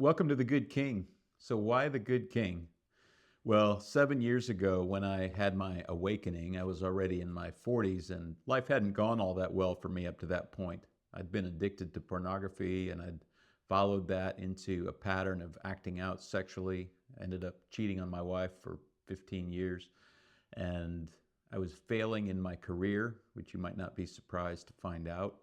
Welcome to the Good King. So, why the Good King? Well, 7 years ago, when I had my awakening, I was already in my 40s, and life hadn't gone all that well for me up to that point. I'd been addicted to pornography, and I'd followed that into a pattern of acting out sexually. I ended up cheating on my wife for 15 years, and I was failing in my career, which you might not be surprised to find out.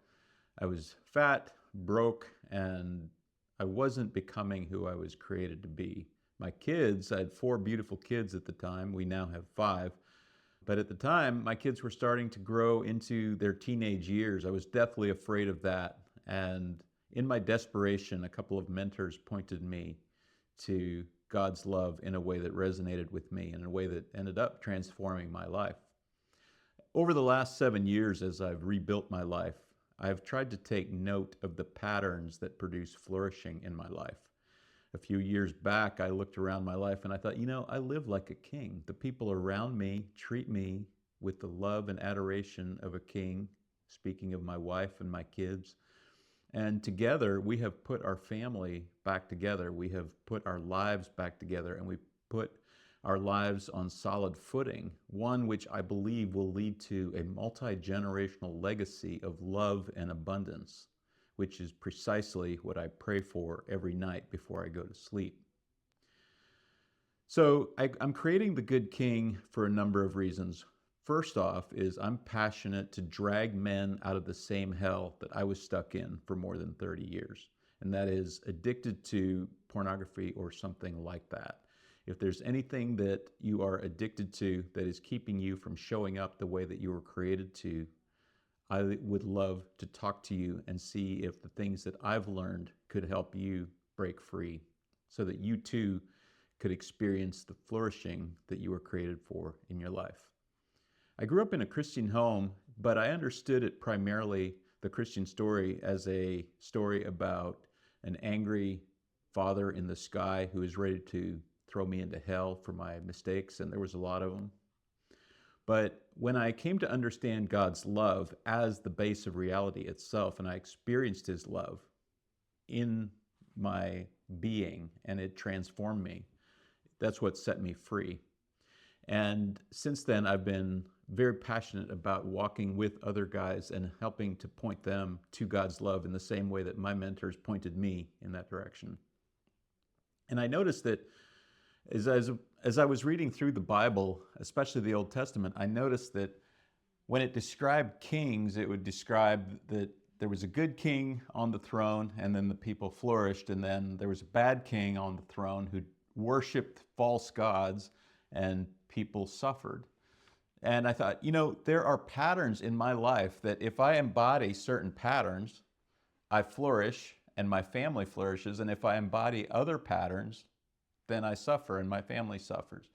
I was fat, broke, and I wasn't becoming who I was created to be. My kids, I had four beautiful kids at the time. We now have five. But at the time, my kids were starting to grow into their teenage years. I was deathly afraid of that. And in my desperation, a couple of mentors pointed me to God's love in a way that resonated with me, in a way that ended up transforming my life. Over the last 7 years, as I've rebuilt my life, I've tried to take note of the patterns that produce flourishing in my life. A few years back, I looked around my life and I thought, I live like a king. The people around me treat me with the love and adoration of a king, speaking of my wife and my kids. And together, we have put our family back together. We have put our lives back together, and we put our lives on solid footing, one which I believe will lead to a multi-generational legacy of love and abundance, which is precisely what I pray for every night before I go to sleep. So I'm creating the Good King for a number of reasons. First off is I'm passionate to drag men out of the same hell that I was stuck in for more than 30 years, and that is addicted to pornography or something like that. If there's anything that you are addicted to that is keeping you from showing up the way that you were created to, I would love to talk to you and see if the things that I've learned could help you break free so that you too could experience the flourishing that you were created for in your life. I grew up in a Christian home, but I understood it primarily, the Christian story, as a story about an angry father in the sky who is ready to throw me into hell for my mistakes, and there was a lot of them. But when I came to understand God's love as the base of reality itself, and I experienced his love in my being, and it transformed me, that's what set me free. And since then, I've been very passionate about walking with other guys and helping to point them to God's love in the same way that my mentors pointed me in that direction. And I noticed that as I was reading through the Bible, especially the Old Testament, I noticed that when it described kings, it would describe that there was a good king on the throne, and then the people flourished, and then there was a bad king on the throne who worshiped false gods, and people suffered. And I thought, there are patterns in my life that if I embody certain patterns, I flourish and my family flourishes. And if I embody other patterns, then I suffer and my family suffers.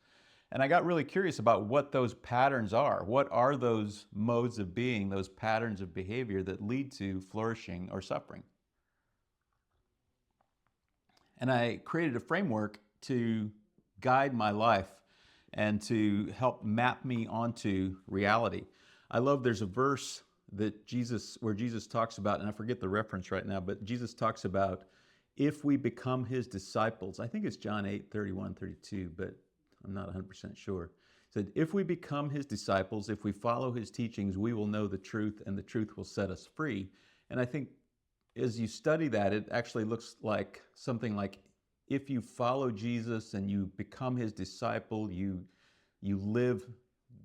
And I got really curious about what those patterns are. What are those modes of being, those patterns of behavior that lead to flourishing or suffering? And I created a framework to guide my life and to help map me onto reality. I love there's a verse that where Jesus talks about, and I forget the reference right now, but Jesus talks about if we become his disciples. I think it's John 8:31-32, but I'm not 100% sure. He said, if we become his disciples, if we follow his teachings, we will know the truth, and the truth will set us free. And I think as you study that, it actually looks like something like if you follow Jesus and you become his disciple, you live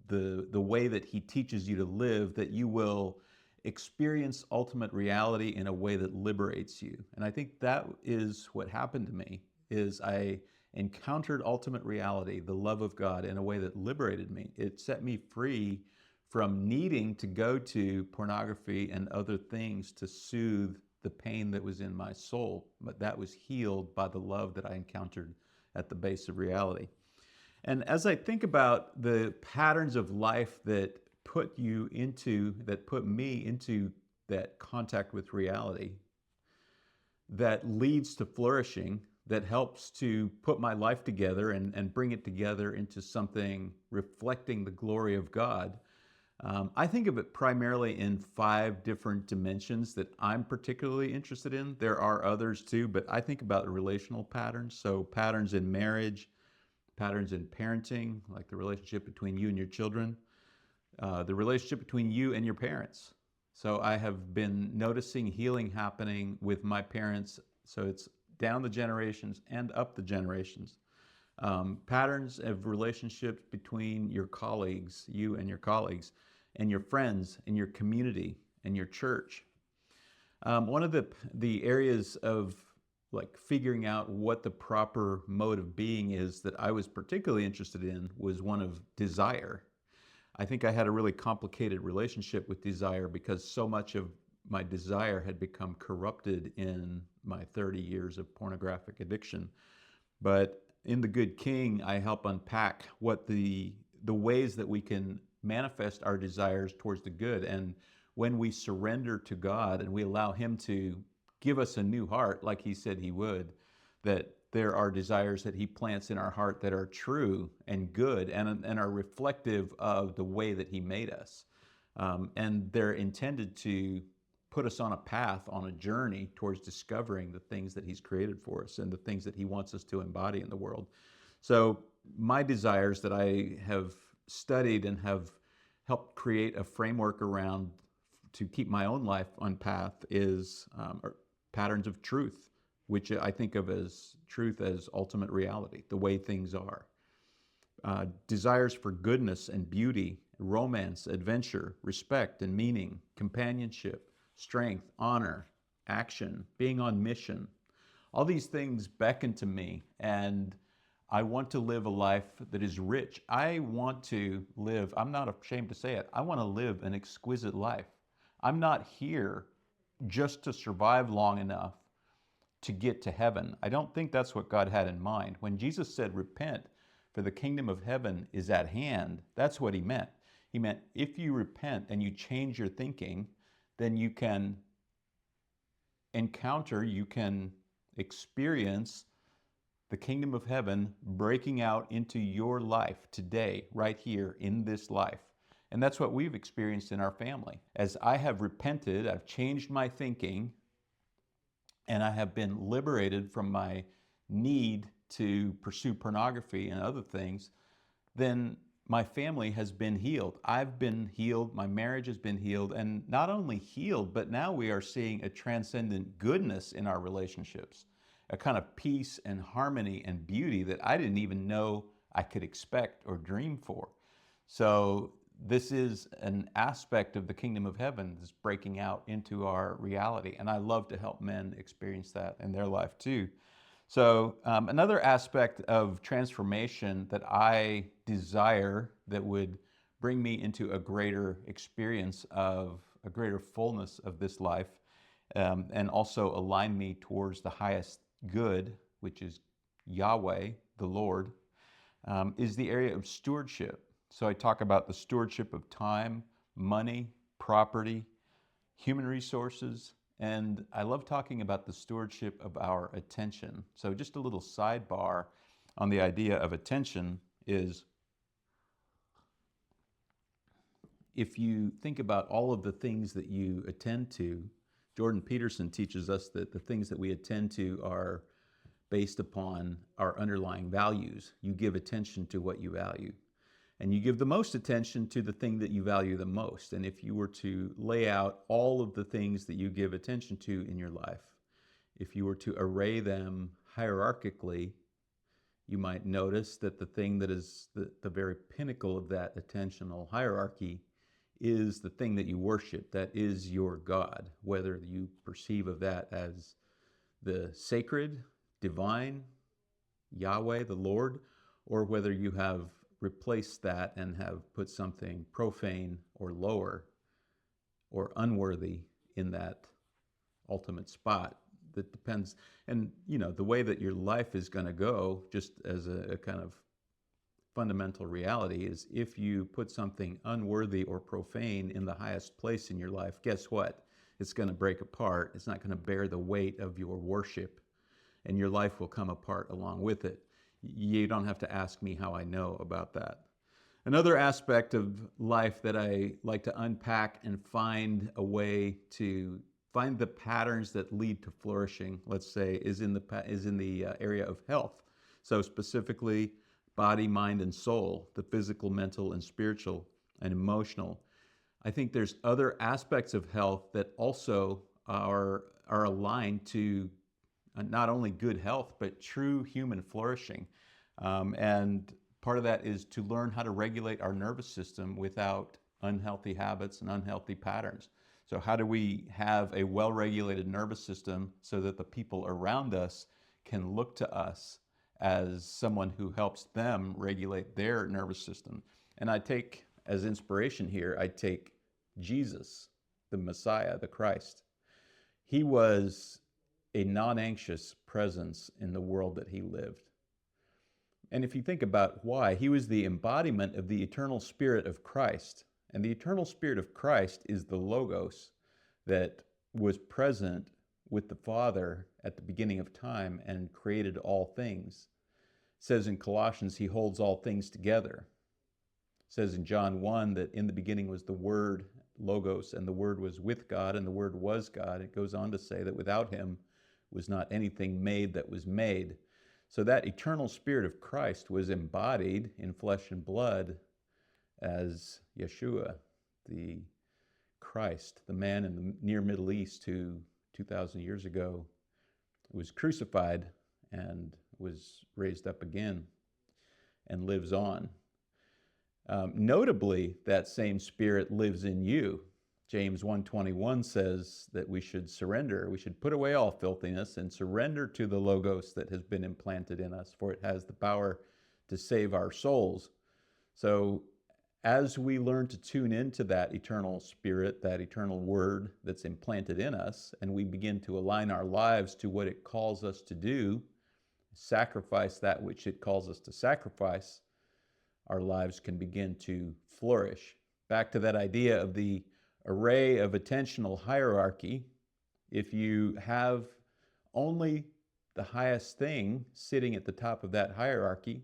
the way that he teaches you to live, that you will experience ultimate reality in a way that liberates you. And I think that is what happened to me, is I encountered ultimate reality, the love of God, in a way that liberated me. It set me free from needing to go to pornography and other things to soothe the pain that was in my soul, but that was healed by the love that I encountered at the base of reality. And as I think about the patterns of life that put me into that contact with reality, that leads to flourishing, that helps to put my life together and bring it together into something reflecting the glory of God, I think of it primarily in 5 different dimensions that I'm particularly interested in. There are others too, but I think about relational patterns. So, patterns in marriage, patterns in parenting, like the relationship between you and your children, the relationship between you and your parents. So, I have been noticing healing happening with my parents. So, it's down the generations and up the generations. Patterns of relationships between your colleagues, you and your colleagues, and your friends, and your community, and your church. One of the areas of like figuring out what the proper mode of being is that I was particularly interested in was one of desire. I think I had a really complicated relationship with desire because so much of my desire had become corrupted in my 30 years of pornographic addiction. But in The Good King, I help unpack what the ways that we can manifest our desires towards the good. And when we surrender to God and we allow Him to give us a new heart, like He said He would, that there are desires that He plants in our heart that are true and good and are reflective of the way that He made us. And they're intended to put us on a path, on a journey towards discovering the things that He's created for us and the things that He wants us to embody in the world. So my desires that I have studied and have helped create a framework around to keep my own life on path is patterns of truth, which I think of as truth as ultimate reality, the way things are. Desires for goodness and beauty, romance, adventure, respect and meaning, companionship, strength, honor, action, being on mission. All these things beckon to me, and I want to live a life that is rich. I want to live, I'm not ashamed to say it, I want to live an exquisite life. I'm not here just to survive long enough to get to heaven. I don't think that's what God had in mind. When Jesus said, repent, for the kingdom of heaven is at hand, that's what He meant. He meant if you repent and you change your thinking, then you can encounter, you can experience the kingdom of heaven breaking out into your life today, right here in this life. And that's what we've experienced in our family. As I have repented, I've changed my thinking, and I have been liberated from my need to pursue pornography and other things, then my family has been healed. I've been healed, my marriage has been healed, and not only healed, but now we are seeing a transcendent goodness in our relationships, a kind of peace and harmony and beauty that I didn't even know I could expect or dream for. So this is an aspect of the kingdom of heaven that's breaking out into our reality, and I love to help men experience that in their life too. So another aspect of transformation that I desire that would bring me into a greater experience of a greater fullness of this life, and also align me towards the highest good, which is Yahweh, the Lord, is the area of stewardship. So I talk about the stewardship of time, money, property, human resources, and I love talking about the stewardship of our attention. So just a little sidebar on the idea of attention is, if you think about all of the things that you attend to, Jordan Peterson teaches us that the things that we attend to are based upon our underlying values. You give attention to what you value. And you give the most attention to the thing that you value the most. And if you were to lay out all of the things that you give attention to in your life, if you were to array them hierarchically, you might notice that the thing that is the very pinnacle of that attentional hierarchy is the thing that you worship, that is your God, whether you perceive of that as the sacred, divine, Yahweh, the Lord, or whether you have replaced that and have put something profane or lower or unworthy in that ultimate spot. That depends. And, you know, the way that your life is going to go, just as a kind of fundamental reality, is if you put something unworthy or profane in the highest place in your life, guess what? It's going to break apart. It's not going to bear the weight of your worship, and your life will come apart along with it. You don't have to ask me how I know about that. Another aspect of life that I like to unpack and find a way to find the patterns that lead to flourishing, let's say, is in the area of health. So specifically, body, mind, and soul, the physical, mental, and spiritual, and emotional. I think there's other aspects of health that also are aligned to not only good health, but true human flourishing. And part of that is to learn how to regulate our nervous system without unhealthy habits and unhealthy patterns. So, how do we have a well regulated nervous system so that the people around us can look to us as someone who helps them regulate their nervous system? And I take as inspiration here, I take Jesus, the Messiah, the Christ. He was a non anxious presence in the world that he lived. And if you think about why, he was the embodiment of the eternal spirit of Christ. And the eternal spirit of Christ is the Logos that was present with the Father at the beginning of time and created all things. It says in Colossians, he holds all things together. It says in John 1 that in the beginning was the Word, Logos, and the Word was with God, and the Word was God. It goes on to say that without him was not anything made that was made. So that eternal spirit of Christ was embodied in flesh and blood as Yeshua, the Christ, the man in the near Middle East who 2,000 years ago was crucified and was raised up again and lives on. Notably, that same spirit lives in you. James 1:21 says that we should surrender. We should put away all filthiness and surrender to the Logos that has been implanted in us, for it has the power to save our souls. So as we learn to tune into that eternal spirit, that eternal word that's implanted in us, and we begin to align our lives to what it calls us to do, sacrifice that which it calls us to sacrifice, our lives can begin to flourish. Back to that idea of the array of attentional hierarchy, if you have only the highest thing sitting at the top of that hierarchy,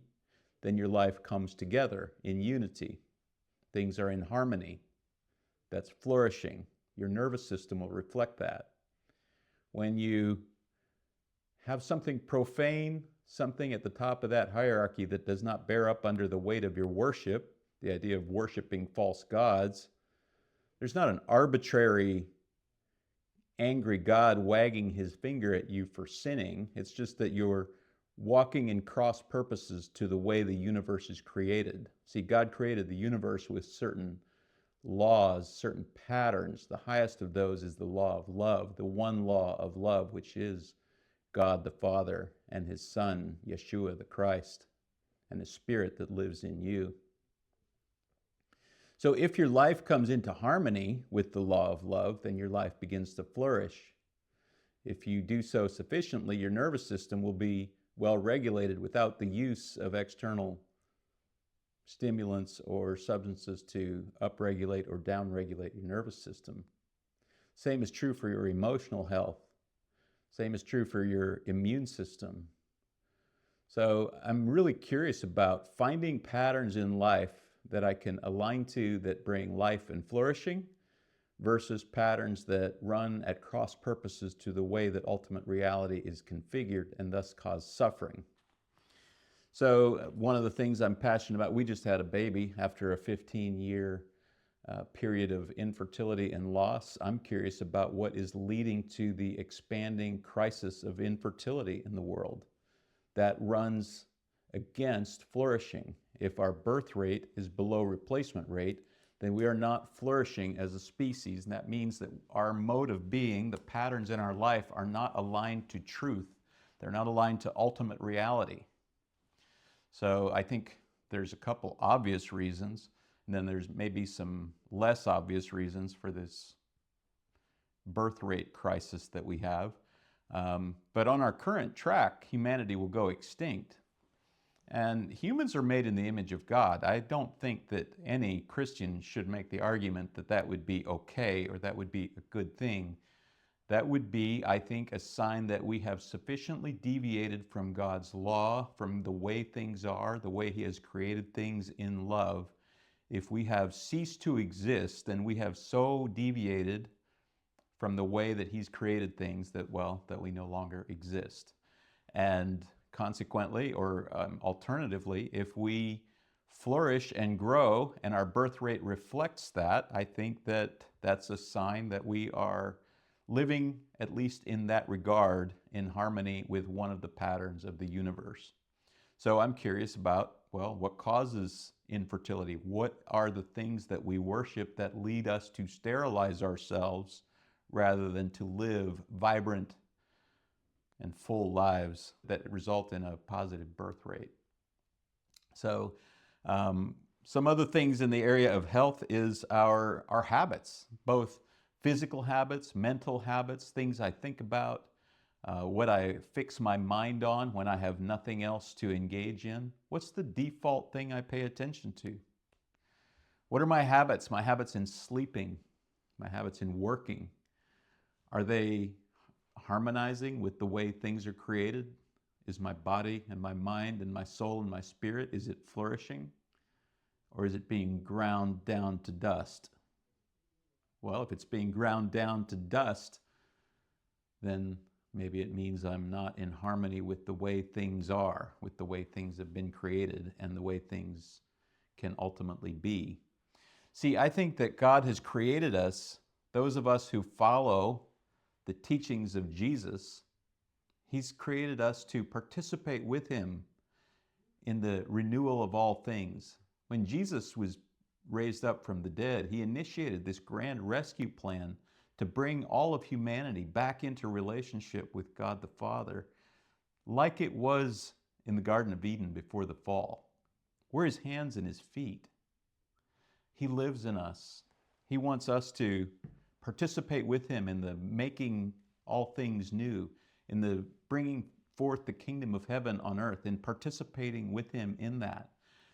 then your life comes together in unity. Things are in harmony. That's flourishing. Your nervous system will reflect that. When you have something profane, something at the top of that hierarchy that does not bear up under the weight of your worship, the idea of worshiping false gods, there's not an arbitrary, angry God wagging his finger at you for sinning. It's just that you're walking in cross purposes to the way the universe is created. See, God created the universe with certain laws, certain patterns. The highest of those is the law of love, the one law of love, which is God the Father and his Son, Yeshua the Christ, and the Spirit that lives in you. So if your life comes into harmony with the law of love, then your life begins to flourish. If you do so sufficiently, your nervous system will be well regulated without the use of external stimulants or substances to upregulate or downregulate your nervous system. Same is true for your emotional health. Same is true for your immune system. So I'm really curious about finding patterns in life that I can align to that bring life and flourishing versus patterns that run at cross purposes to the way that ultimate reality is configured and thus cause suffering. So one of the things I'm passionate about, we just had a baby after a 15-year period of infertility and loss. I'm curious about what is leading to the expanding crisis of infertility in the world that runs against flourishing. If our birth rate is below replacement rate, then we are not flourishing as a species. And that means that our mode of being, the patterns in our life, are not aligned to truth. They're not aligned to ultimate reality. So I think there's a couple obvious reasons, and then there's maybe some less obvious reasons for this birth rate crisis that we have. But on our current track, humanity will go extinct. And humans are made in the image of God. I don't think that any Christian should make the argument that that would be okay or that would be a good thing. That would be, I think, a sign that we have sufficiently deviated from God's law, from the way things are, the way He has created things in love, if we have ceased to exist, then we have so deviated from the way that he's created things that, well, that we no longer exist. And consequently, or alternatively, if we flourish and grow and our birth rate reflects that, I think that that's a sign that we are living, at least in that regard, in harmony with one of the patterns of the universe. So I'm curious about, well, what causes infertility? What are the things that we worship that lead us to sterilize ourselves rather than to live vibrant and full lives that result in a positive birth rate? So some other things in the area of health is our habits, both physical habits, mental habits, things I think about, what I fix my mind on when I have nothing else to engage in. What's the default thing I pay attention to? What are my habits? My habits in sleeping, my habits in working. Are they harmonizing with the way things are created? Is my body and my mind and my soul and my spirit, is it flourishing? Or is it being ground down to dust? Well, if it's being ground down to dust, then maybe it means I'm not in harmony with the way things are, with the way things have been created and the way things can ultimately be. See, I think that God has created us, those of us who follow the teachings of Jesus, He's created us to participate with Him in the renewal of all things. When Jesus was raised up from the dead, He initiated this grand rescue plan to bring all of humanity back into relationship with God the Father, like it was in the Garden of Eden before the fall. We're His hands and His feet. He lives in us. He wants us to participate with Him in the making all things new, in the bringing forth the kingdom of heaven on earth, and participating with Him in that.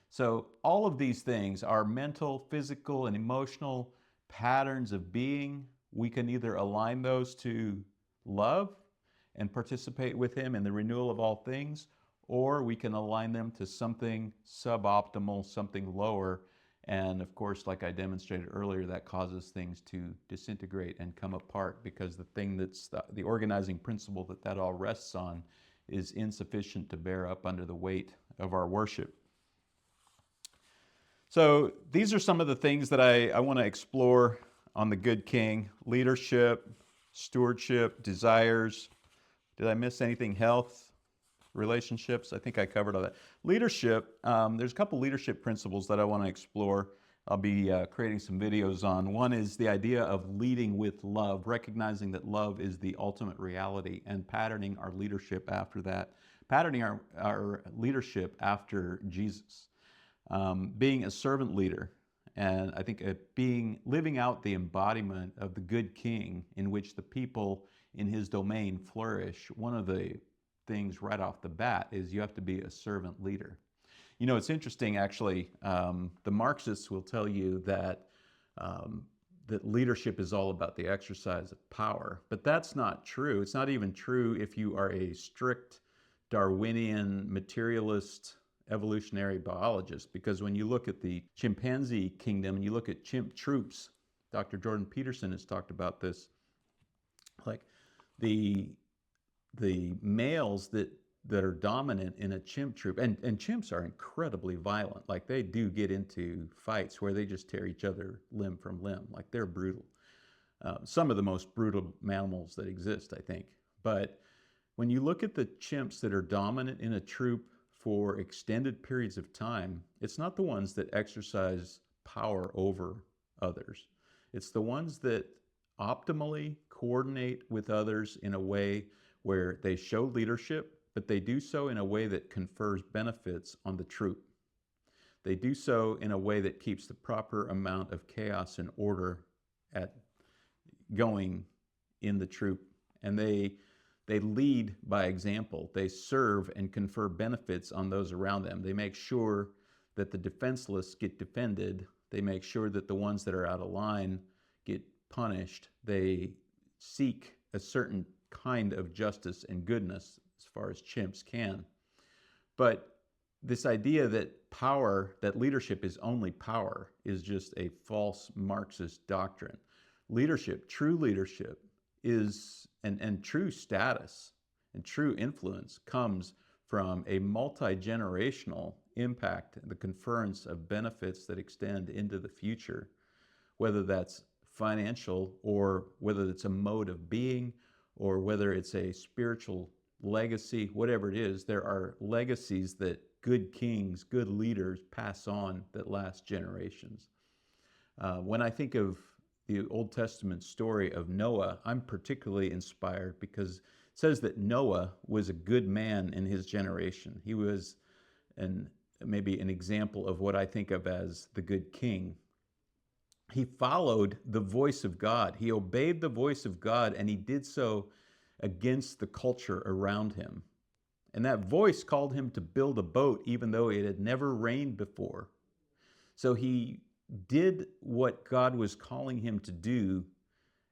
So all of these things are mental, physical, and emotional patterns of being. We can either align those to love and participate with Him in the renewal of all things, or we can align them to something suboptimal, something lower. And of course, like I demonstrated earlier, that causes things to disintegrate and come apart, because the thing that's the organizing principle that all rests on is insufficient to bear up under the weight of our worship. So these are some of the things that I want to explore on the Good King: leadership, stewardship, desires. Did I miss anything? Health, relationships. I think I covered all that. Leadership, there's a couple leadership principles that I want to explore. I'll be creating some videos on. One is the idea of leading with love, recognizing that love is the ultimate reality, and patterning our leadership after that, patterning our leadership after Jesus. Being a servant leader, and I think living out the embodiment of the good king in which the people in his domain flourish. One of the things right off the bat is you have to be a servant leader. You know, it's interesting actually, the Marxists will tell you that that leadership is all about the exercise of power, but that's not true. It's not even true if you are a strict Darwinian materialist evolutionary biologist, because when you look at the chimpanzee kingdom and you look at chimp troops, Dr. Jordan Peterson has talked about this, like the males that are dominant in a chimp troop, and chimps are incredibly violent, like they do get into fights where they just tear each other limb from limb, like they're brutal. Some of the most brutal mammals that exist, I think. But when you look at the chimps that are dominant in a troop for extended periods of time, it's not the ones that exercise power over others. It's the ones that optimally coordinate with others in a way where they show leadership, but they do so in a way that confers benefits on the troop. They do so in a way that keeps the proper amount of chaos and order going in the troop. And they lead by example. They serve and confer benefits on those around them. They make sure that the defenseless get defended. They make sure that the ones that are out of line get punished. They seek a certain kind of justice and goodness as far as chimps can. But This idea that power, that leadership is only power, is just a false Marxist doctrine. True leadership is, and true status and true influence comes from a multi-generational impact, the conference of benefits that extend into the future, whether that's financial or whether it's a mode of being or whether it's a spiritual legacy, whatever it is. There are legacies that good kings, good leaders pass on that last generations. When I think of the Old Testament story of Noah, I'm particularly inspired because it says that Noah was a good man in his generation. He was maybe an example of what I think of as the good king. He followed the voice of God. He obeyed the voice of God, and he did so against the culture around him. And that voice called him to build a boat, even though it had never rained before. So he did what God was calling him to do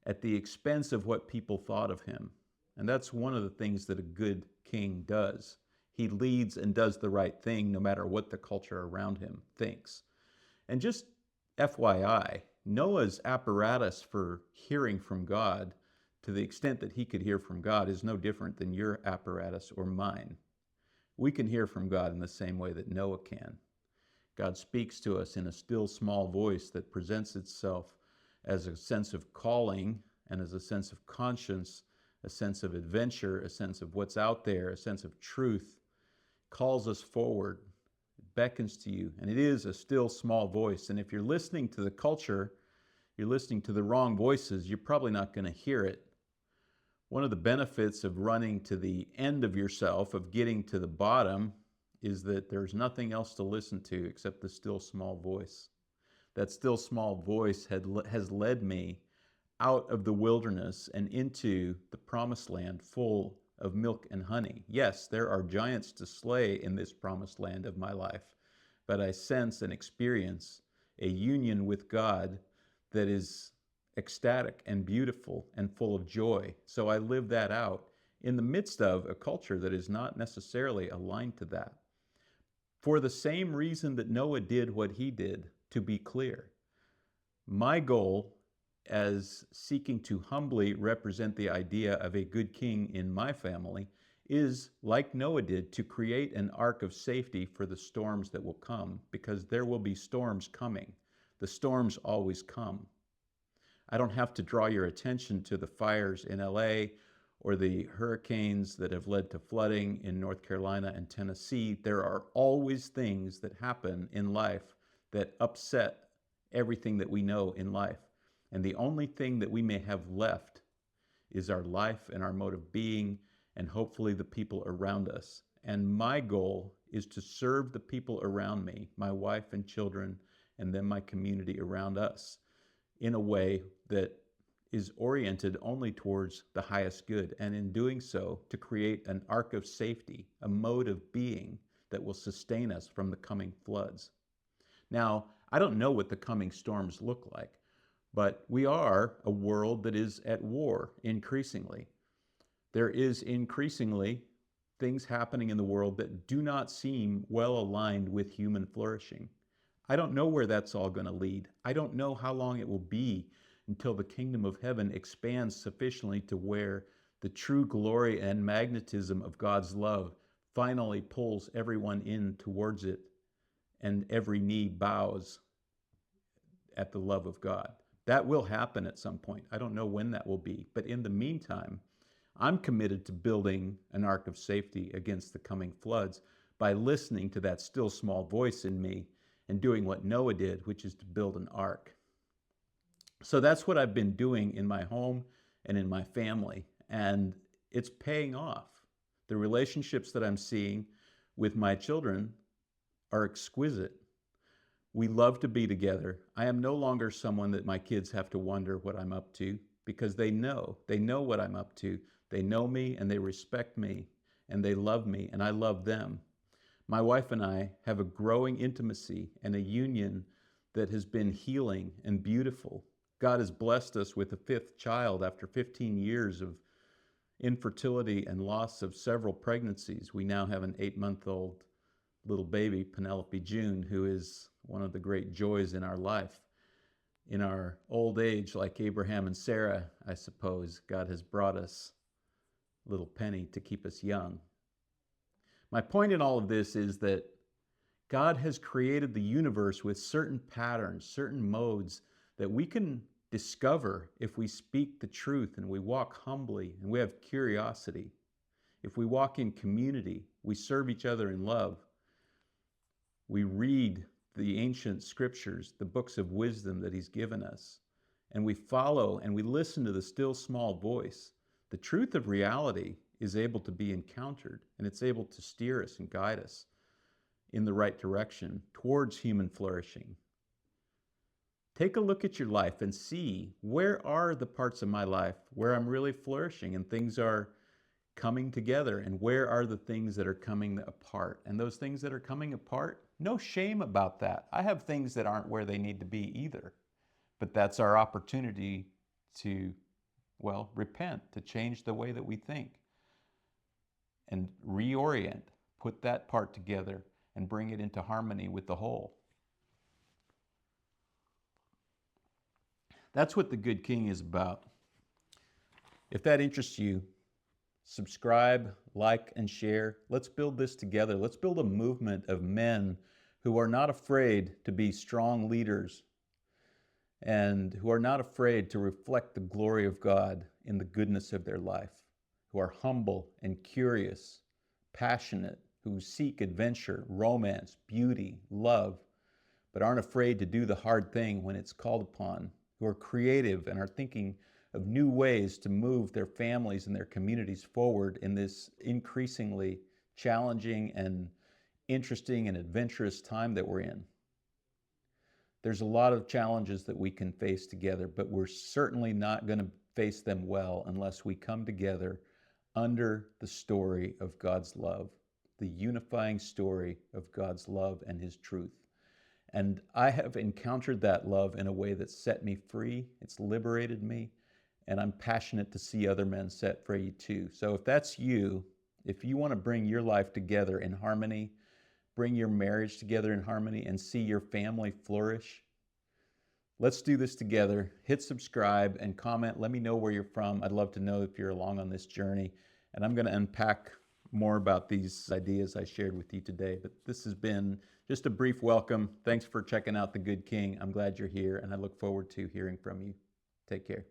at the expense of what people thought of him. And that's one of the things that a good king does. He leads and does the right thing no matter what the culture around him thinks. And just FYI, Noah's apparatus for hearing from God, to the extent that he could hear from God, is no different than your apparatus or mine. We can hear from God in the same way that Noah can. God speaks to us in a still small voice that presents itself as a sense of calling and as a sense of conscience, a sense of adventure, a sense of what's out there, a sense of truth, calls us forward, beckons to you, and it is a still small voice. And if you're listening to the culture, you're listening to the wrong voices, you're probably not going to hear it. One of the benefits of running to the end of yourself, of getting to the bottom, is that there's nothing else to listen to except the still small voice. That still small voice has led me out of the wilderness and into the promised land full of milk and honey. Yes, there are giants to slay in this promised land of my life, but I sense and experience a union with God that is ecstatic and beautiful and full of joy. So I live that out in the midst of a culture that is not necessarily aligned to that. For the same reason that Noah did what he did, to be clear. My goal, as seeking to humbly represent the idea of a good king in my family, is, like Noah did, to create an ark of safety for the storms that will come, because there will be storms coming. The storms always come. I don't have to draw your attention to the fires in LA or the hurricanes that have led to flooding in North Carolina and Tennessee. There are always things that happen in life that upset everything that we know in life. And the only thing that we may have left is our life and our mode of being, and hopefully the people around us. And my goal is to serve the people around me, my wife and children, and then my community around us, in a way that is oriented only towards the highest good, and in doing so, to create an ark of safety, a mode of being that will sustain us from the coming floods. Now, I don't know what the coming storms look like, but we are a world that is at war increasingly. There is increasingly things happening in the world that do not seem well aligned with human flourishing. I don't know where that's all going to lead. I don't know how long it will be until the kingdom of heaven expands sufficiently to where the true glory and magnetism of God's love finally pulls everyone in towards it, and every knee bows at the love of God. That will happen at some point. I don't know when that will be. But in the meantime, I'm committed to building an ark of safety against the coming floods by listening to that still small voice in me and doing what Noah did, which is to build an ark. So that's what I've been doing in my home and in my family, and it's paying off. The relationships that I'm seeing with my children are exquisite. We love to be together. I am no longer someone that my kids have to wonder what I'm up to, because they know what I'm up to. They know me and they respect me and they love me and I love them. My wife and I have a growing intimacy and a union that has been healing and beautiful. God has blessed us with a fifth child after 15 years of infertility and loss of several pregnancies. We now have an 8-month-old little baby, Penelope June, who is one of the great joys in our life. In our old age, like Abraham and Sarah, I suppose, God has brought us little Penny to keep us young. My point in all of this is that God has created the universe with certain patterns, certain modes that we can discover if we speak the truth and we walk humbly and we have curiosity. If we walk in community, we serve each other in love. We read the ancient scriptures, the books of wisdom that He's given us, and we follow and we listen to the still small voice. The truth of reality is able to be encountered, and it's able to steer us and guide us in the right direction towards human flourishing. Take a look at your life and see, where are the parts of my life where I'm really flourishing and things are coming together, and where are the things that are coming apart? And those things that are coming apart, no shame about that. I have things that aren't where they need to be either. But that's our opportunity to, well, repent, to change the way that we think and reorient, put that part together and bring it into harmony with the whole. That's what the Good King is about. If that interests you, subscribe, like, and share. Let's build this together. Let's build a movement of men who are not afraid to be strong leaders and who are not afraid to reflect the glory of God in the goodness of their life, who are humble and curious, passionate, who seek adventure, romance, beauty, love, but aren't afraid to do the hard thing when it's called upon, who are creative and are thinking of new ways to move their families and their communities forward in this increasingly challenging and interesting and adventurous time that we're in. There's a lot of challenges that we can face together, but we're certainly not going to face them well unless we come together under the story of God's love, the unifying story of God's love and His truth. And I have encountered that love in a way that set me free. It's liberated me. And I'm passionate to see other men set free too. So if that's you, if you want to bring your life together in harmony, bring your marriage together in harmony, and see your family flourish, let's do this together. Hit subscribe and comment. Let me know where you're from. I'd love to know if you're along on this journey. And I'm going to unpack more about these ideas I shared with you today. But this has been just a brief welcome. Thanks for checking out The Good King. I'm glad you're here, and I look forward to hearing from you. Take care.